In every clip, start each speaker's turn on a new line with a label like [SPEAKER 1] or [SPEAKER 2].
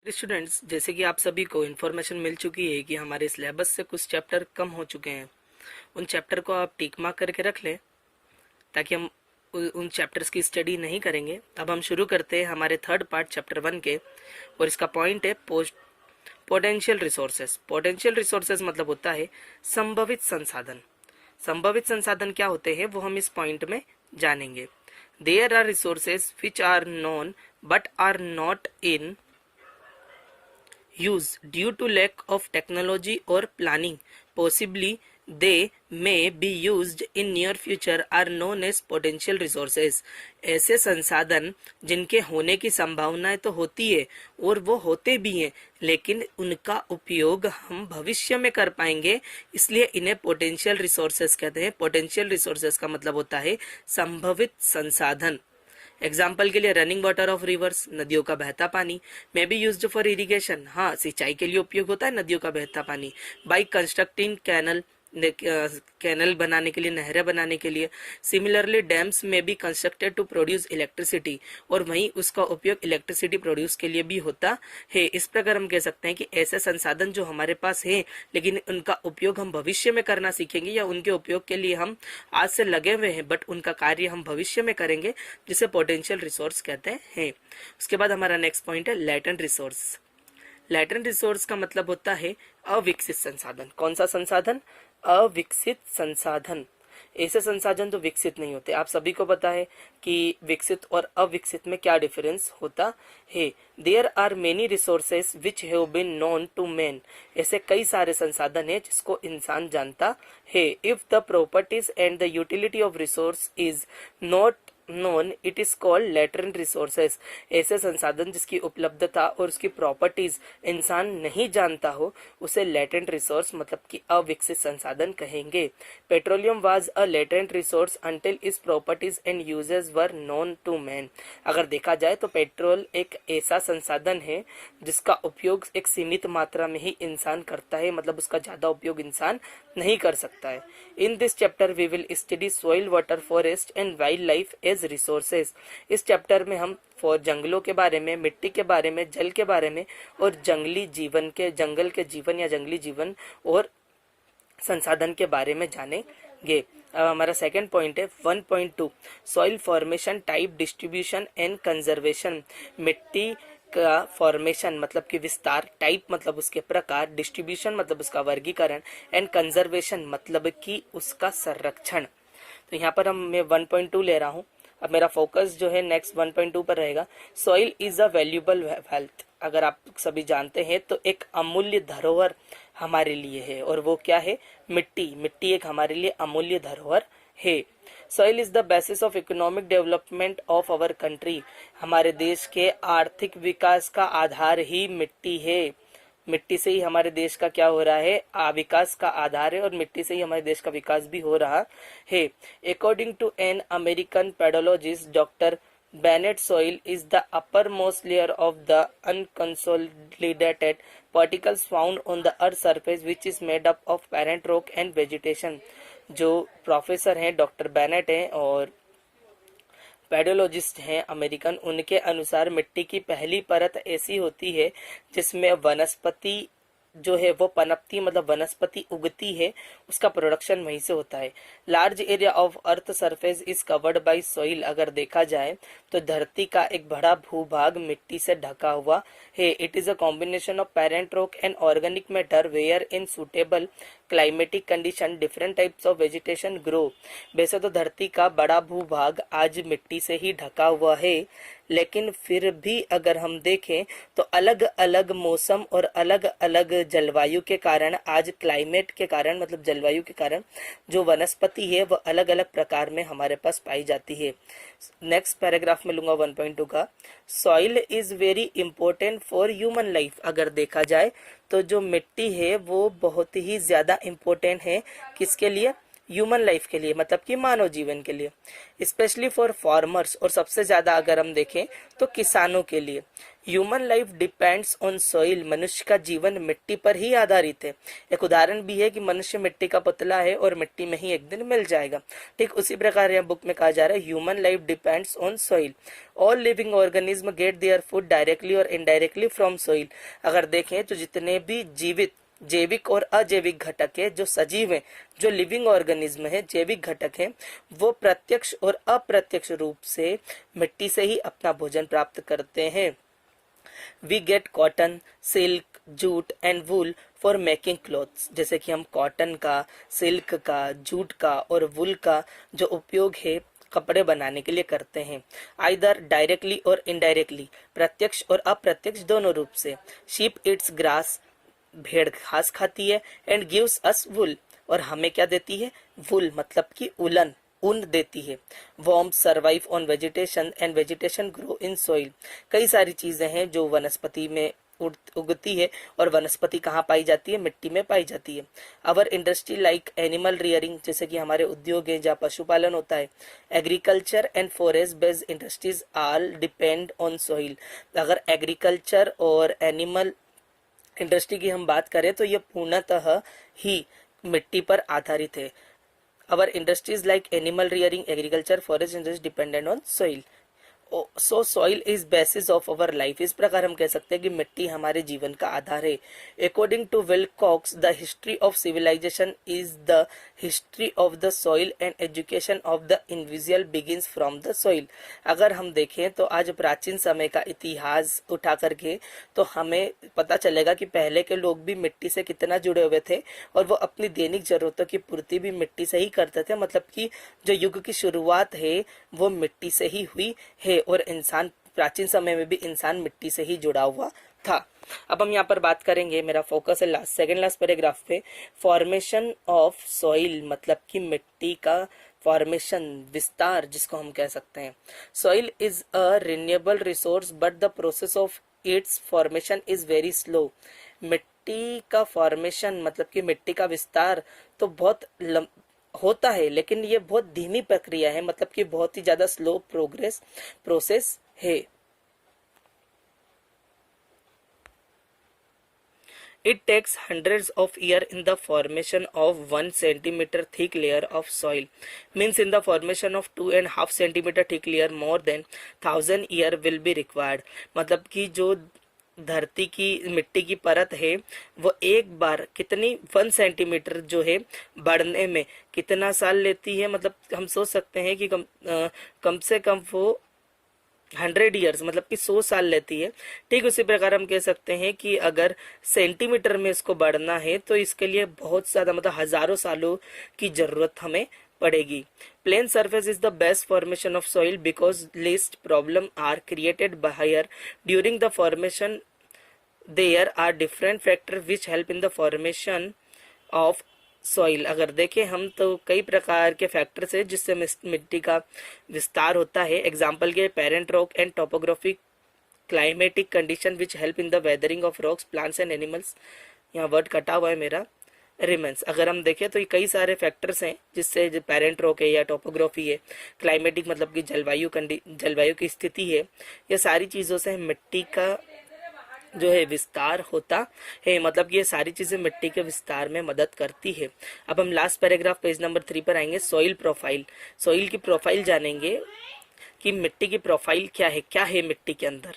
[SPEAKER 1] Students, जैसे कि आप सभी को इन्फॉर्मेशन मिल चुकी है कि हमारे सिलेबस से कुछ चैप्टर कम हो चुके हैं। उन चैप्टर को आप टिक मार्क करके रख लें ताकि हम उन चैप्टर्स की स्टडी नहीं करेंगे। अब हम शुरू करते हैं हमारे थर्ड पार्ट चैप्टर 1 के, और इसका पॉइंट है पोटेंशियल रिसोर्सेस। पोटेंशियल रिसोर्सेस मतलब होता है संभावित संसाधन। संभावित संसाधन क्या होते हैं वो हम इस पॉइंट में जानेंगे। There are resources which are known but are not in use due to lack of technology or planning. Possibly they may be used in near future are known as potential resources. ऐसे संसाधन जिनके होने की संभावनाएं तो होती है और वो होते भी हैं, लेकिन उनका उपयोग हम भविष्य में कर पाएंगे, इसलिए इन्हें पोटेंशियल रिसोर्सेस कहते हैं। पोटेंशियल रिसोर्सेस का मतलब होता है संभावित संसाधन। एग्जाम्पल के लिए रनिंग वाटर ऑफ रिवर्स, नदियों का बहता पानी। May be used for irrigation, हाँ सिंचाई के लिए उपयोग होता है नदियों का बहता पानी। बाई कंस्ट्रक्टिंग कैनल, कैनल बनाने के लिए, नहरें बनाने के लिए। Similarly dams may be constructed to produce electricity, और वहीं उसका उपयोग इलेक्ट्रिसिटी प्रोड्यूस के लिए भी होता है। इस प्रकार हम कह सकते हैं कि ऐसे संसाधन जो हमारे पास हैं लेकिन उनका उपयोग हम भविष्य में करना सीखेंगे, या उनके उपयोग के लिए हम आज से लगे हुए हैं बट उनका कार्य हम भविष्य में करेंगे, जिसे पोटेंशियल रिसोर्स कहते हैं। उसके बाद हमारा नेक्स्ट पॉइंट है लेटेंट रिसोर्स। लेटेंट रिसोर्स का मतलब होता है अविकसित संसाधन। कौन सा संसाधन? अविकसित संसाधन। ऐसे संसाधन जो विकसित नहीं होते। आप सभी को पता है कि विकसित और अविकसित में क्या डिफरेंस होता है। There are many resources which have been known to man. ऐसे कई सारे संसाधन है जिसको इंसान जानता है। If the properties and the utility of resource is not known it is called latent resources. ऐसे संसाधन जिसकी उपलब्धता और उसकी प्रॉपर्टीज इंसान नहीं जानता हो उसे लेटेंट रिसोर्स मतलब कि अविकसित संसाधन कहेंगे। Petroleum was a latent resource until its properties and uses were known to man. अगर देखा जाए तो पेट्रोल एक ऐसा संसाधन है जिसका उपयोग एक सीमित मात्रा में ही इंसान करता है, मतलब उसका ज्यादा उपयोग इंसान नहीं कर सकता है। In this chapter we will study soil, water, forest and wildlife as resources. इस चैप्टर में हम जंगलों के बारे में, मिट्टी के बारे में, जल के बारे में और जंगल के जीवन या जंगली जीवन और संसाधन के बारे में जानेंगे। अब हमारा सेकंड पॉइंट है 1.2 soil formation, type, distribution and conservation. मिट्टी का फॉर्मेशन मतलब कि विस्तार, टाइप मतलब उसके प्रकार, डिस्ट्रीब्यूशन मतलब उसका वर्गीकरण एंड कंजर्वेशन मतलब कि उसका संरक्षण। तो यहाँ पर मैं 1.2 ले रहा हूँ। अब मेरा फोकस जो है नेक्स्ट 1.2 पर रहेगा। Soil is a valuable wealth. अगर आप सभी जानते हैं तो एक अमूल्य धरोहर हमारे लिए है, और वो क्या है? मिट्टी। मिट्टी एक हमारे लिए अमूल्य धरोहर है। Soil is the basis of economic development of our country. हमारे देश के आर्थिक विकास का आधार ही मिट्टी है। मिट्टी से ही हमारे देश का क्या हो रहा है? विकास का आधार है, और मिट्टी से ही हमारे देश का विकास भी हो रहा है। According to an American pedologist doctor Bennett, soil is the upper most layer of the unconsolidated particles found on the earth surface which is made up of parent rock and vegetation। जो professor हैं doctor Bennett हैं और पेडोलॉजिस्ट हैं American, उनके अनुसार मिट्टी की पहली परत ऐसी होती है जिसमें वनस्पति जो है वो पनपती, मतलब वनस्पति उगती है, उसका प्रोडक्शन वहीं से होता है। Large area of earth surface is covered by soil. अगर देखा जाए तो धरती का एक बड़ा भूभाग मिट्टी से ढका हुआ है। It is a combination of parent rock and organic matter where in suitable climatic condition different types of vegetation grow. वैसे तो धरती का बड़ा भूभाग आज मिट्टी से ही ढका हुआ है, लेकिन फिर भी अगर हम देखें तो अलग अलग मौसम और अलग अलग जलवायु के कारण, आज क्लाइमेट के कारण मतलब जलवायु के कारण जो वनस्पति है वह अलग अलग प्रकार में हमारे पास पाई जाती है। नेक्स्ट पैराग्राफ में लूंगा 1.2 का। Soil is very important for human life. अगर देखा जाए तो जो मिट्टी है वो बहुत ही ज्यादा इंपॉर्टेंट है किसके लिए? ह्यूमन लाइफ के लिए, मतलब कि मानव जीवन के लिए, स्पेशली फॉर फार्मर्स, और सबसे ज़्यादा अगर हम देखें तो किसानों के लिए। Human life depends on soil, मनुष्य का जीवन मिट्टी पर ही आधारित है। एक उदाहरण भी है कि मनुष्य मिट्टी का पुतला है और मिट्टी में ही एक दिन मिल जाएगा। ठीक उसी प्रकार यहाँ बुक में कहा जा रहा है human life depends on soil. All living organism gate their food directly और इनडायरेक्टली फ्रॉम सॉइल। अगर देखें तो जितने भी जीवित जैविक और अजैविक घटक है, जो सजीव है, जो लिविंग ऑर्गेनिज्म है, जैविक घटक है, वो प्रत्यक्ष और अप्रत्यक्ष रूप से मिट्टी से ही अपना भोजन प्राप्त करते हैं। We get cotton, silk, jute and wool for making clothes. जैसे कि हम कॉटन का, सिल्क का, जूट का और वूल का जो उपयोग है कपड़े बनाने के लिए करते हैं, आइदर डायरेक्टली और इनडायरेक्टली, प्रत्यक्ष और अप्रत्यक्ष दोनों रूप से। शीप इट्स ग्रास, भेड़ घास खाती है, एंड गिव्स अस वुल, और हमें क्या देती है? वुल, मतलब कि उलन, ऊन देती है। Worms survive on vegetation and vegetation grow in soil. कई सारी चीजें हैं जो वनस्पति में उगती है, और वनस्पति कहाँ पाई जाती है? मिट्टी में पाई जाती है। अवर इंडस्ट्री लाइक एनिमल रियरिंग, जैसे कि हमारे उद्योग है जहाँ पशुपालन होता है। Agriculture and forest based industries all depend on soil. अगर एग्रीकल्चर और एनिमल इंडस्ट्री की हम बात करें तो ये पूर्णतः ही मिट्टी पर आधारित है। Our industries like animal rearing, agriculture, forest industry dependent on soil. So soil is basis of our life. इस प्रकार हम कह सकते हैं कि मिट्टी हमारे जीवन का आधार है। According to Wilcox, the history of civilisation is the history of the soil and education of the individual begins from the soil. अगर हम देखें तो आज प्राचीन समय का इतिहास उठा करके तो हमें पता चलेगा कि पहले के लोग भी मिट्टी से कितना जुड़े हुए थे, और वो अपनी दैनिक जरूरतों की पूर्ति भी मिट्टी से ही करते थे। मतलब कि जो युग की शुरुआत है वो मिट्टी से ही हुई है, और इंसान प्राचीन समय में भी इंसान मिट्टी से ही जुड़ा हुआ था। अब हम यहाँ पर बात करेंगे, मेरा फोकस है लास्ट सेकेंड लास्ट पैराग्राफ पे, फॉर्मेशन ऑफ सॉइल, मतलब कि मिट्टी का फॉर्मेशन, विस्तार जिसको हम कह सकते हैं। Soil is a renewable resource but the process of its formation is very slow. मिट्टी का फॉर्मेशन, मतलब कि मिट्टी का विस्तार तो बहुत होता है, लेकिन ये बहुत धीमी प्रक्रिया है, मतलब कि बहुत ही ज्यादा स्लो प्रोसेस है। It takes hundreds of years in the formation of 1 centimeter thick layer of soil. Means in the formation of 2.5 centimeter thick layer, more than 1000 year will be required. मतलब कि जो धरती की मिट्टी की परत है वो एक बार कितनी 1 सेंटीमीटर जो है बढ़ने में कितना साल लेती है। मतलब हम सोच सकते हैं कि कम से कम वो 100 ईयर्स, मतलब कि 100 साल लेती है। ठीक उसी प्रकार हम कह सकते हैं कि अगर सेंटीमीटर में इसको बढ़ना है तो इसके लिए बहुत ज्यादा, मतलब हजारों सालों की जरूरत हमें पड़ेगी। Plain surface is the best formation of soil because least problem are created by air during the formation. There are different factor which help in the formation of soil. अगर देखें हम तो कई प्रकार के फैक्टर्स है जिससे मिट्टी का विस्तार होता है। एग्जाम्पल के parent rock and topographic climatic condition which help in the weathering of rocks, plants and animals. यहाँ वर्ड कटा हुआ है मेरा, रिमेंस। अगर हम देखें तो ये कई सारे फैक्टर्स हैं जिससे जो पेरेंट रॉक है या टोपोग्राफी है, क्लाइमेटिक मतलब कि जलवायु की स्थिति है, ये सारी चीज़ों से मिट्टी का जो है विस्तार होता है। मतलब ये सारी चीजें मिट्टी के विस्तार में मदद करती है। अब हम लास्ट पैराग्राफ पेज नंबर 3 पर आएंगे। सॉइल प्रोफाइल, सॉइल की प्रोफाइल जानेंगे कि मिट्टी की प्रोफाइल क्या है मिट्टी के अंदर,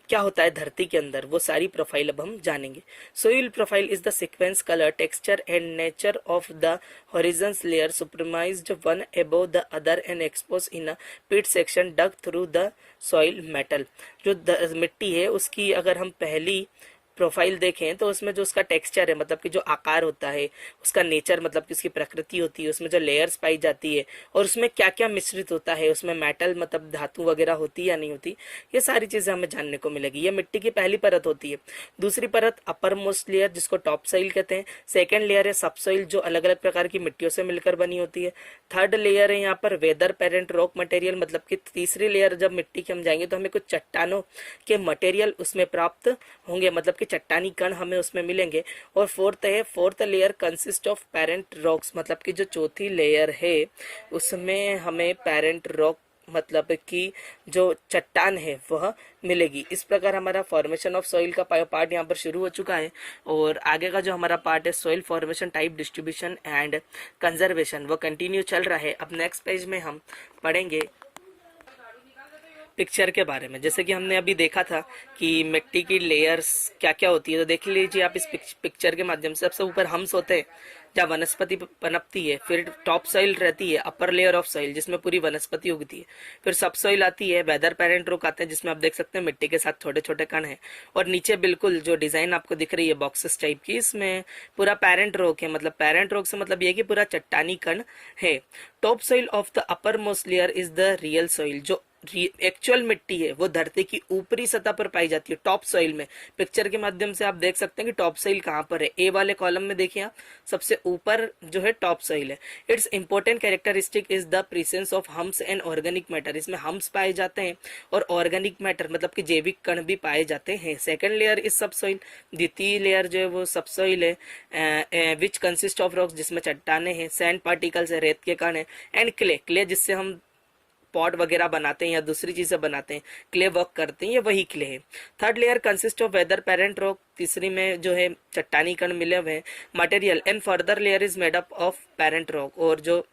[SPEAKER 1] क्या होता है धरती के अंदर, वो सारी प्रोफाइल अब हम जानेंगे। Soil profile is the sequence, colour, texture and nature of the horizons layer superimposed one above the other and expose in a pit section dug through the soil metal. जो मिट्टी है उसकी अगर हम पहली प्रोफाइल देखें तो उसमें जो उसका टेक्सचर है, मतलब कि जो आकार होता है, उसका नेचर मतलब कि उसकी प्रकृति होती है, उसमें जो लेयर्स पाई जाती है और उसमें क्या क्या मिश्रित होता है, उसमें मेटल मतलब धातु वगैरह होती है या नहीं होती, ये सारी चीजें हमें जानने को मिलेगी। ये मिट्टी की पहली परत होती है। दूसरी परत अपर मोस्ट लेयर जिसको टॉप सॉइल कहते हैं। सेकेंड लेयर है सब सॉइल जो अलग अलग प्रकार की मिट्टियों से मिलकर बनी होती है। थर्ड लेयर है यहाँ पर वेदर पेरेंट रॉक मटेरियल, मतलब कि तीसरी लेयर जब मिट्टी की हम जाएंगे तो हमें कुछ चट्टानों के मटेरियल उसमें प्राप्त होंगे, मतलब कि चट्टानी कण हमें उसमें मिलेंगे। और fourth layer consist of parent rocks, मतलब कि जो चौथी लेयर है उसमें हमें पेरेंट रॉक मतलब कि जो चट्टान है वह मिलेगी। इस प्रकार हमारा फॉर्मेशन ऑफ सॉइल का पार्ट यहाँ पर शुरू हो चुका है। और आगे का जो हमारा पार्ट है soil formation, type distribution and conservation, वो कंटिन्यू चल रहा है। अब नेक्स्ट पेज में हम पढ़ेंगे पिक्चर के बारे में। जैसे कि हमने अभी देखा था कि मिट्टी की लेयर्स क्या क्या होती है, तो देख लीजिए आप इस पिक्चर के माध्यम से। सबसे ऊपर हम्स होते हैं जहाँ वनस्पति पनपती है, फिर टॉप सॉइल रहती है, अपर लेयर ऑफ सॉइल जिसमें पूरी वनस्पति उगती है, फिर सब सॉइल आती है, वेदर पेरेंट रॉक आते हैं जिसमें आप देख सकते हैं मिट्टी के साथ छोटे छोटे कण हैं, और नीचे बिल्कुल जो डिजाइन आपको दिख रही है बॉक्सेस टाइप की, इसमें पूरा पेरेंट रॉक है। मतलब पेरेंट रॉक से मतलब ये कि पूरा चट्टानी कण है। Top soil of the upper most layer is the real soil, जो एक्चुअल मिट्टी है वो धरती की ऊपरी सतह पर पाई जाती है, टॉप सॉइल में। पिक्चर के माध्यम से आप देख सकते हैं कि टॉप सॉइल कहाँ पर है। ए वाले कॉलम में देखिए आप, सबसे ऊपर जो है टॉप सॉइल है। It's important characteristic is the presence of hums and organic matter, इसमें हम्स पाए जाते हैं और ऑर्गेनिक मैटर मतलब कि जैविक कण भी पाए जाते हैं। सेकेंड लेयर इज सब सॉइल, द्वितीय लेयर जो है वो सब सॉइल है, विच कंसिस्ट ऑफ रॉक्स, जिसमें चट्टाने हैं, सैंड पार्टिकल्स है, रेत के कण है, एंड क्ले जिससे हम पॉट वगैरह बनाते हैं या दूसरी चीजें बनाते हैं, क्ले वर्क करते हैं, ये वही क्ले है। Third layer consist of weather parent rock, तीसरी में जो है चट्टानी कण मिले हुए हैं, material, and further layer is made up of parent rock, और जो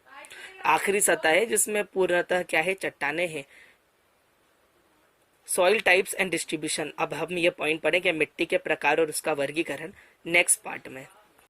[SPEAKER 1] आखिरी सतह है जिसमें पूर्णतः क्या है, चट्टाने हैं। सॉइल टाइप्स एंड डिस्ट्रीब्यूशन, अब हम ये पॉइंट पढ़ेंगे मिट्टी के प्रकार और उसका वर्गीकरण नेक्स्ट पार्ट में।